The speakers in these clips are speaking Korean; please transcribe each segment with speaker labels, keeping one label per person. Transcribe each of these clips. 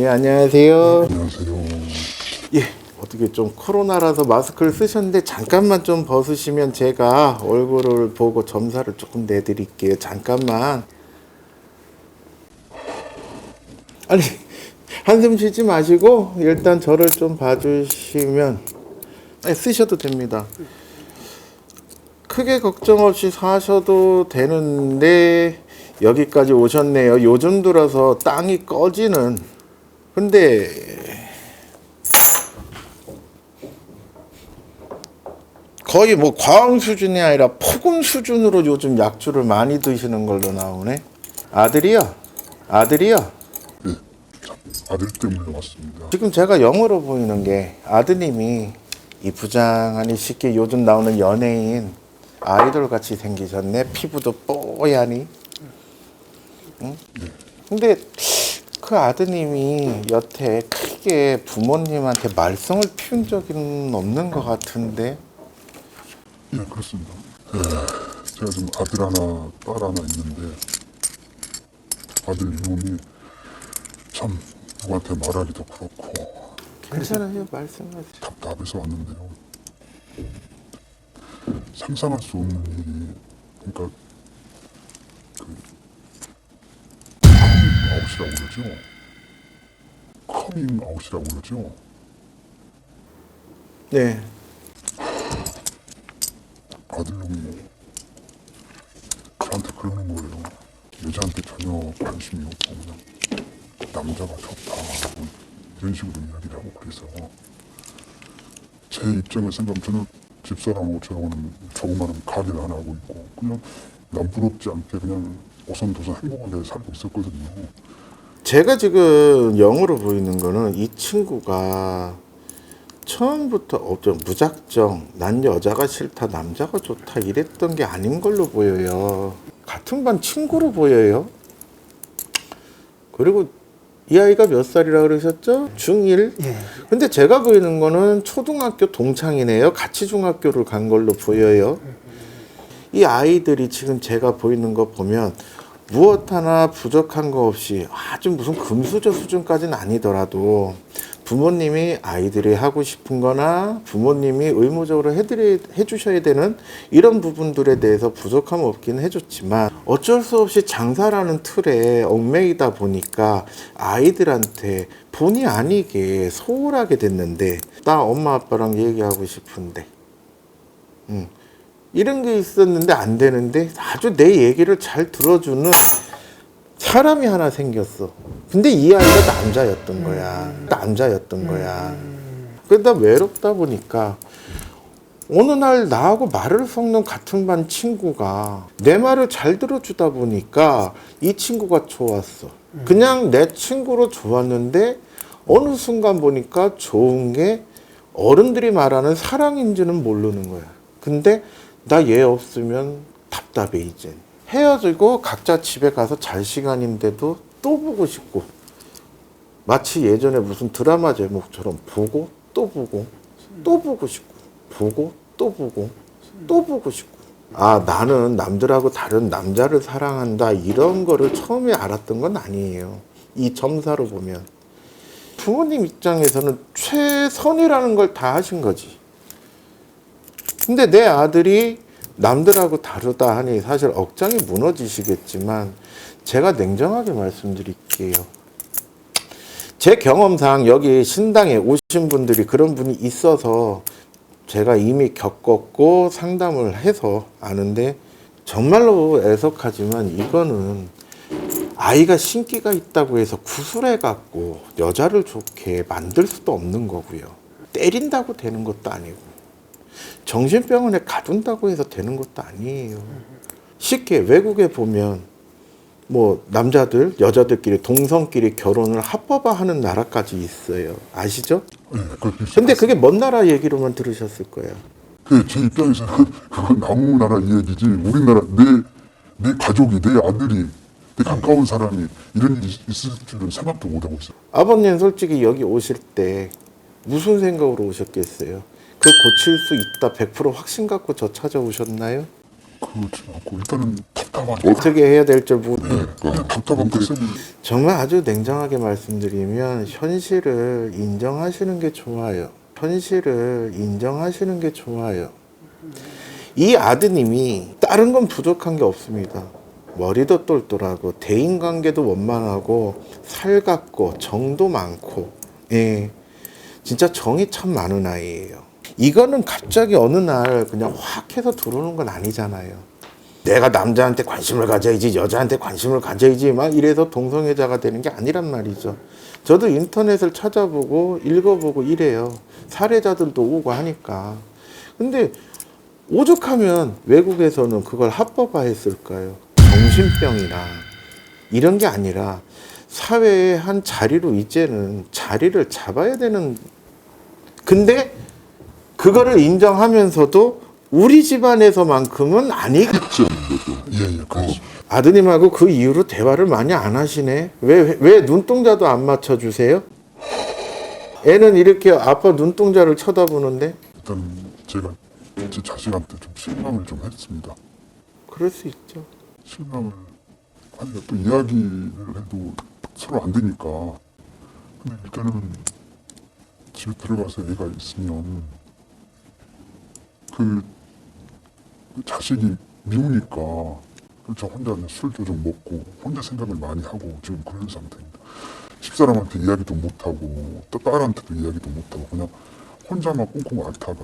Speaker 1: 예, 안녕하세요.
Speaker 2: 안녕하세요.
Speaker 1: 예, 어떻게 좀 코로나라서 마스크를 쓰셨는데 잠깐만 좀 벗으시면 제가 얼굴을 보고 점사를 조금 내드릴게요. 잠깐만. 아니, 한숨 쉬지 마시고 일단 저를 좀 봐주시면 쓰셔도 됩니다. 크게 걱정 없이 사셔도 되는데 여기까지 오셨네요. 요즘 들어서 땅이 꺼지는. 근데 거의 뭐 과음 수준이 아니라 폭음 수준으로 요즘 약주를 많이 드시는 걸로 나오네. 아들이요? 아들이요?
Speaker 2: 네, 아들 때문에 왔습니다.
Speaker 1: 지금 제가 영어로 보이는 게 아드님이 이 부장하니 쉽게 요즘 나오는 연예인 아이돌 같이 생기셨네. 피부도 뽀얗니. 응? 근데 그 아드님이 여태 크게 부모님한테 말썽을 피운 적은 없는 것 같은데.
Speaker 2: 예, 그렇습니다. 제가 지금 아들 하나, 딸 하나 있는데 아들 이놈이 참 누구한테 말하기도 그렇고
Speaker 1: 괜찮아요, 말씀하세요.
Speaker 2: 답답해서 왔는데요. 상상할 수 없는 일이, 그러니까 커밍아웃이라고 그러죠. 커밍아웃이라고 그러죠.
Speaker 1: 네.
Speaker 2: 아들놈이 저한테 그러는 거예요. 여자한테 전혀 관심이 없고 그냥 남자가 좋다 뭐 이런 식으로 이야기를 하고. 그래서 제 입장을 생각하면 저는 집사람하고 저하고는 조그마한 가게를 하나 하고 있고 그냥 남부럽지 않게 그냥 오손도손 행복하게 살고 있었거든요.
Speaker 1: 제가 지금 영어로 보이는 거는 이 친구가 처음부터 좀 무작정 난 여자가 싫다 남자가 좋다 이랬던 게 아닌 걸로 보여요. 같은 반 친구로 보여요. 그리고 이 아이가 몇 살이라 그러셨죠? 중1?
Speaker 3: 예.
Speaker 1: 근데 제가 보이는 거는 초등학교 동창이네요. 같이 중학교를 간 걸로 보여요. 이 아이들이 지금 제가 보이는 거 보면 무엇 하나 부족한 거 없이 아주 무슨 금수저 수준까지는 아니더라도 부모님이 아이들이 하고 싶은 거나 부모님이 의무적으로 해주셔야 되는 이런 부분들에 대해서 부족함 없긴 해줬지만 어쩔 수 없이 장사라는 틀에 얽매이다 보니까 아이들한테 본의 아니게 소홀하게 됐는데 나 엄마 아빠랑 얘기하고 싶은데 이런 게 있었는데 안 되는데 아주 내 얘기를 잘 들어주는 사람이 하나 생겼어. 근데 이 아이가 남자였던 거야. 남자였던 거야. 그러다 외롭다 보니까 어느 날 나하고 말을 섞는 같은 반 친구가 내 말을 잘 들어주다 보니까 이 친구가 좋았어. 그냥 내 친구로 좋았는데 어느 순간 보니까 좋은 게 어른들이 말하는 사랑인지는 모르는 거야. 근데 나 얘 없으면 답답해 이제. 헤어지고 각자 집에 가서 잘 시간인데도 또 보고 싶고 마치 예전에 무슨 드라마 제목처럼 보고 또 보고 또 보고 싶고 보고 또 보고 또 보고 싶고 아 나는 남들하고 다른 남자를 사랑한다 이런 거를 처음에 알았던 건 아니에요. 이 점사로 보면 부모님 입장에서는 최선이라는 걸 다 하신 거지. 근데 내 아들이 남들하고 다르다 하니 사실 억장이 무너지시겠지만 제가 냉정하게 말씀드릴게요. 제 경험상 여기 신당에 오신 분들이 그런 분이 있어서 제가 이미 겪었고 상담을 해서 아는데 정말로 애석하지만 이거는 아이가 신기가 있다고 해서 구술해갖고 여자를 좋게 만들 수도 없는 거고요. 때린다고 되는 것도 아니고 정신병원에 가둔다고 해서 되는 것도 아니에요. 쉽게 외국에 보면 뭐 남자들 여자들끼리 동성끼리 결혼을 합법화하는 나라까지 있어요. 아시죠?
Speaker 2: 네,
Speaker 1: 근데 그게 먼 나라 얘기로만 들으셨을 거예요.
Speaker 2: 제 입장에서는 그건 아무 나라 이야기지 우리나라 내 가족이 내 아들이 내 가까운 사람이 이런 일이 있을 줄은 생각도 못하고 있어요.
Speaker 1: 아버님 솔직히 여기 오실 때 무슨 생각으로 오셨겠어요? 그 고칠 수 있다 100% 확신 갖고 저 찾아오셨나요?
Speaker 2: 그 그렇지 않고 일단은 답답한
Speaker 1: 어떻게 해야 될지 모르.
Speaker 2: 그냥 답답한 그 쌤을
Speaker 1: 정말 아주 냉정하게 말씀드리면 현실을 인정하시는 게 좋아요. 현실을 인정하시는 게 좋아요. 이 아드님이 다른 건 부족한 게 없습니다. 머리도 똘똘하고 대인관계도 원만하고 살갑고 정도 많고, 예, 진짜 정이 참 많은 아이예요. 이거는 갑자기 어느 날 그냥 확 해서 들어오는 건 아니잖아요. 내가 남자한테 관심을 가져야지, 여자한테 관심을 가져야지 막 이래서 동성애자가 되는 게 아니란 말이죠. 저도 인터넷을 찾아보고 읽어보고 이래요. 사례자들도 오고 하니까. 근데 오죽하면 외국에서는 그걸 합법화했을까요? 정신병이나 이런 게 아니라 사회의 한 자리로 이제는 자리를 잡아야 되는. 근데 그거를 인정하면서도 우리 집안에서만큼은 아니겠죠.
Speaker 2: 예예 그렇습니다.
Speaker 1: 아드님하고 그 이후로 대화를 많이 안 하시네. 왜 눈동자도 안 맞춰주세요? 애는 이렇게 아빠 눈동자를 쳐다보는데.
Speaker 2: 일단 제가 제 자식한테 좀 실망을 좀 했습니다.
Speaker 1: 그럴 수 있죠.
Speaker 2: 실망을 하니까 또 이야기를 해도 서로 안 되니까. 근데 일단은 집에 들어가서 애가 있으면 그 자식이 미우니까 저 혼자 술도 좀 먹고 혼자 생각을 많이 하고 지금 그런 상태입니다. 집사람한테 이야기도 못하고 또 딸한테도 이야기도 못하고 그냥 혼자만 꽁꽁 앓다가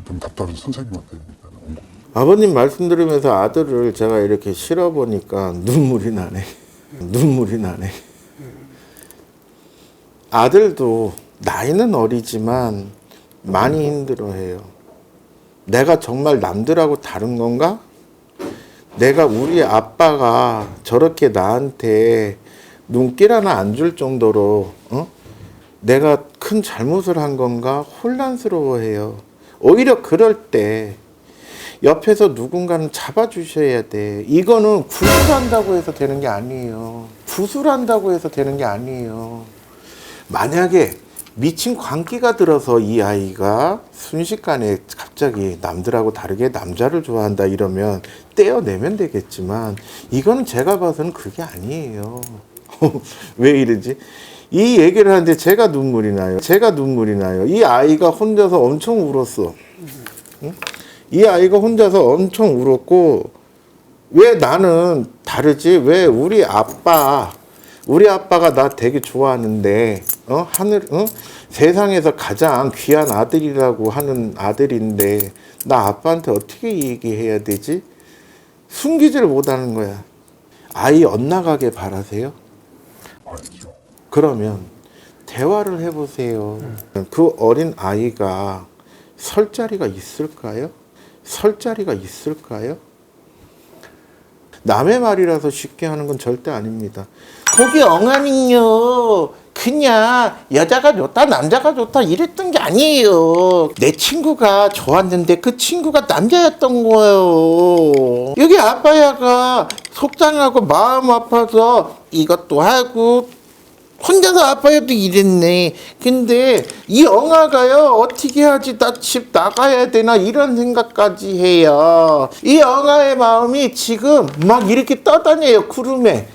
Speaker 2: 좀 답답해서 선생님한테 일단 온 거예요.
Speaker 1: 아버님 말씀 들으면서 아들을 제가 이렇게 실어보니까 눈물이 나네. 눈물이 나네. 아들도 나이는 어리지만 많이 힘들어해요. 내가 정말 남들하고 다른 건가? 내가 우리 아빠가 저렇게 나한테 눈길 하나 안 줄 정도로 내가 큰 잘못을 한 건가 혼란스러워해요. 오히려 그럴 때 옆에서 누군가는 잡아주셔야 돼. 이거는 구술한다고 해서 되는 게 아니에요. 구술한다고 해서 되는 게 아니에요. 만약에 미친 광기가 들어서 이 아이가 순식간에 갑자기 남들하고 다르게 남자를 좋아한다 이러면 떼어내면 되겠지만 이거는 제가 봐서는 그게 아니에요. 왜 이러지? 이 얘기를 하는데 제가 눈물이 나요. 제가 눈물이 나요. 이 아이가 혼자서 엄청 울었어. 응? 이 아이가 혼자서 엄청 울었고 왜 나는 다르지? 왜 우리 아빠가 나 되게 좋아하는데 세상에서 가장 귀한 아들이라고 하는 아들인데 나 아빠한테 어떻게 얘기해야 되지? 숨기질 못하는 거야. 아이 엇나가게 바라세요?
Speaker 2: 알죠.
Speaker 1: 그러면 대화를 해보세요. 그 어린 아이가 설 자리가 있을까요? 설 자리가 있을까요? 남의 말이라서 쉽게 하는 건 절대 아닙니다. 거기 엉아는요 그냥 여자가 좋다 남자가 좋다 이랬던 게 아니에요. 내 친구가 좋았는데 그 친구가 남자였던 거예요. 여기 아빠야가 속상하고 마음 아파서 이것도 하고 혼자서 아빠야도 이랬네. 근데 이 엉아가요 어떻게 하지? 나 집 나가야 되나 이런 생각까지 해요. 이 엉아의 마음이 지금 막 이렇게 떠다녀요 구름에.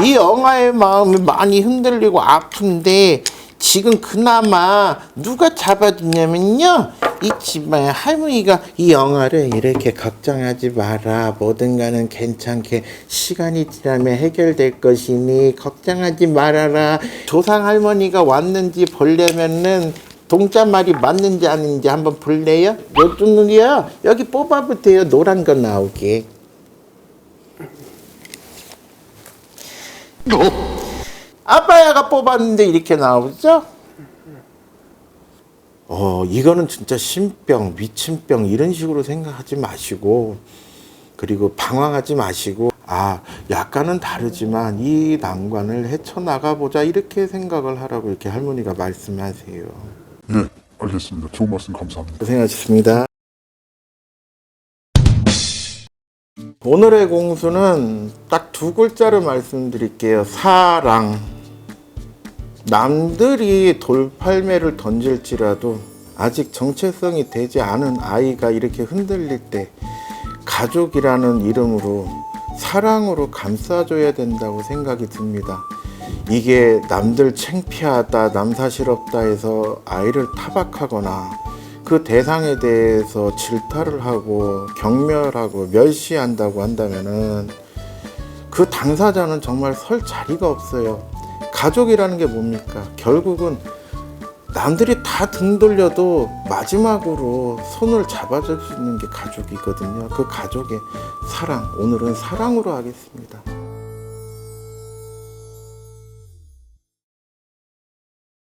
Speaker 1: 이 엉아의 마음이 많이 흔들리고 아픈데 지금 그나마 누가 잡아주냐면요 이 집안 할머니가 이 엉아를 이렇게 걱정하지 마라. 뭐든 간은 괜찮게 시간이 지나면 해결될 것이니 걱정하지 말아라. 조상 할머니가 왔는지 보려면은 동자말이 맞는지 아닌지 한번 볼래요? 요즘 눈이요 여기 뽑아보세요. 노란 거 나오게. 아빠야가 뽑았는데 이렇게 나오죠? 이거는 진짜 신병, 미친병 이런 식으로 생각하지 마시고 그리고 방황하지 마시고 약간은 다르지만 이 난관을 헤쳐나가 보자 이렇게 생각을 하라고 이렇게 할머니가 말씀하세요.
Speaker 2: 예, 알겠습니다. 좋은 말씀 감사합니다.
Speaker 1: 고생하셨습니다. 오늘의 공수는 딱 두 글자를 말씀드릴게요. 사랑. 남들이 돌팔매를 던질지라도 아직 정체성이 되지 않은 아이가 이렇게 흔들릴 때 가족이라는 이름으로 사랑으로 감싸줘야 된다고 생각이 듭니다. 이게 남들 창피하다, 남사시럽다 해서 아이를 타박하거나 그 대상에 대해서 질타를 하고 경멸하고 멸시한다고 한다면은 그 당사자는 정말 설 자리가 없어요. 가족이라는 게 뭡니까? 결국은 남들이 다 등 돌려도 마지막으로 손을 잡아줄 수 있는 게 가족이거든요. 그 가족의 사랑, 오늘은 사랑으로 하겠습니다.